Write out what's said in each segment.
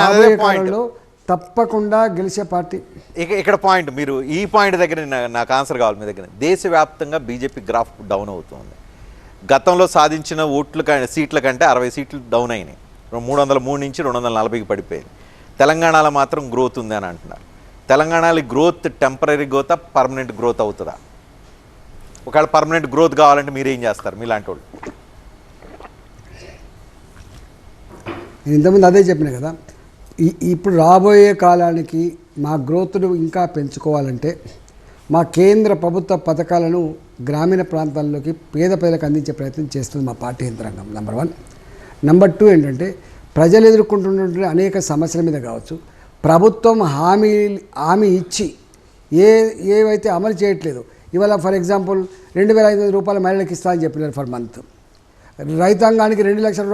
రాబోయే కాలంలో తప్పకుండా గెలిచే పార్టీ. ఇక్కడ పాయింట్, మీరు ఈ పాయింట్ దగ్గర నాకు ఆన్సర్ కావాలి మీ దగ్గర. దేశవ్యాప్తంగా బీజేపీ గ్రాఫ్ డౌన్ అవుతుంది. గతంలో సాధించిన సీట్ల కంటే 60 సీట్లు డౌన్ అయినాయి. 303 నుంచి 240కి పడిపోయింది. తెలంగాణలో మాత్రం గ్రోత్ ఉంది అని అంటున్నారు. తెలంగాణలో growth temporary growth, permanent growth అవుతుందా? ఒకవేళ పర్మనెంట్ గ్రోత్ కావాలంటే మీరేం చేస్తారు మీలాంటి వాళ్ళు? నేను ఇంతకుముందు అదే చెప్పిన కదా, ఇప్పుడు రాబోయే కాలానికి మా గ్రోత్ను ఇంకా పెంచుకోవాలంటే మా కేంద్ర ప్రభుత్వ పథకాలను గ్రామీణ ప్రాంతాల్లోకి పేద ప్రజలకు అందించే ప్రయత్నం చేస్తుంది మా పార్టీ యంత్రాంగం. నెంబర్ 1. నెంబర్ 2 ఏంటంటే ప్రజలు ఎదుర్కొంటున్నటువంటి అనేక సమస్యల మీద కావచ్చు, ప్రభుత్వం హామీ ఇచ్చి ఏవైతే అమలు చేయట్లేదు. ఇవాళ ఫర్ ఎగ్జాంపుల్ 2,500 రూపాయల మహిళలకు ఇస్తా అని చెప్పినారు ఫర్ మంత్. రైతాంగానికి 2 లక్షల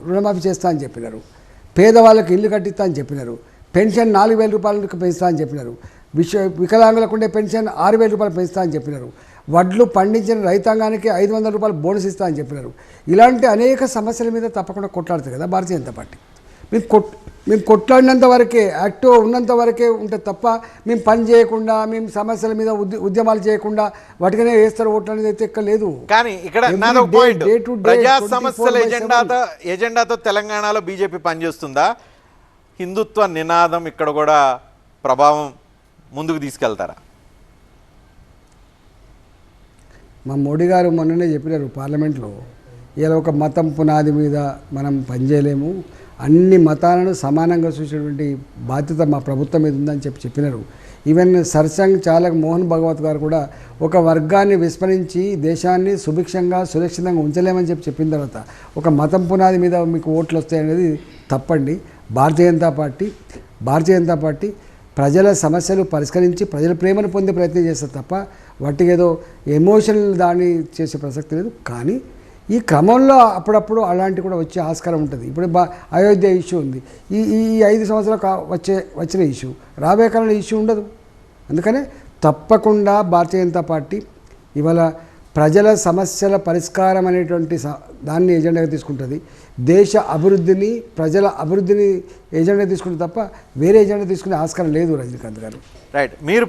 రుణమాఫీ చేస్తా అని చెప్పినారు. పేదవాళ్ళకి ఇల్లు కట్టిస్తా అని చెప్పినారు. పెన్షన్ 4,000 రూపాయలకు పెంచుతా అని చెప్పినారు. వికలాంగులకు ఉండే పెన్షన్ 6,000 రూపాయలు పెంచుతా అని చెప్పినారు. వడ్లు పండించిన రైతాంగానికి 500 రూపాయలు బోనస్ ఇస్తా అని చెప్పినారు. ఇలాంటి అనేక సమస్యల మీద తప్పకుండా కొట్లాడుతుంది కదా భారతీయ జనతా పార్టీ. మేము కొట్లాడినంత వరకే, యాక్టివ్ ఉన్నంత వరకే ఉంటే తప్ప మేము పని చేయకుండా, మేము సమస్యల మీద ఉద్యమాలు చేయకుండా వాటికనే వేస్తారు ఓట్లు అనేది అయితే ఎక్కలేదు. కానీ ఇక్కడ ప్రజా సమస్యల ఎజెండాతో తెలంగాణలో బీజేపీ పనిచేస్తుందా? హిందుత్వ నినాదం ఇక్కడ కూడా ప్రభావం ముందుకు తీసుకెళ్తారా? మా మోడీ గారు మొన్ననే చెప్పినారు పార్లమెంట్లో, ఇలా ఒక మతం పునాది మీద మనం పనిచేయలేము, అన్ని మతాలను సమానంగా చూసేటువంటి బాధ్యత మా ప్రభుత్వం మీద ఉందని చెప్పినారు. ఈవెన్ సర్సంఘ్ చాలక్ మోహన్ భగవత్ గారు కూడా ఒక వర్గాన్ని విస్మరించి దేశాన్ని సుభిక్షంగా సురక్షితంగా ఉంచలేమని చెప్పిన తర్వాత ఒక మతం పునాది మీద మీకు ఓట్లు వస్తాయనేది తప్పండి. భారతీయ జనతా పార్టీ ప్రజల సమస్యలు పరిష్కరించి ప్రజల ప్రేమను పొందే ప్రయత్నం చేస్తారు తప్ప వాటికి ఏదో ఎమోషనల్ దాన్ని చేసే ప్రసక్తి లేదు. కానీ ఈ క్రమంలో అప్పుడప్పుడు అలాంటి కూడా వచ్చే ఆస్కారం ఉంటుంది. ఇప్పుడు అయోధ్య ఇష్యూ ఉంది, ఈ 5 సంవత్సరాలు వచ్చిన ఇష్యూ, రాబోయే కాలంలో ఇష్యూ ఉండదు. అందుకనే తప్పకుండా భారతీయ జనతా పార్టీ ఇవాళ ప్రజల సమస్యల పరిష్కారం అనేటువంటి దాన్ని ఎజెండాగా తీసుకుంటుంది. దేశ అభివృద్ధిని, ప్రజల అభివృద్ధిని ఎజెండా తీసుకుంటుంది తప్ప వేరే ఎజెండా తీసుకునే ఆస్కారం లేదు. రజనీకాంత్ గారు రైట్. మీరు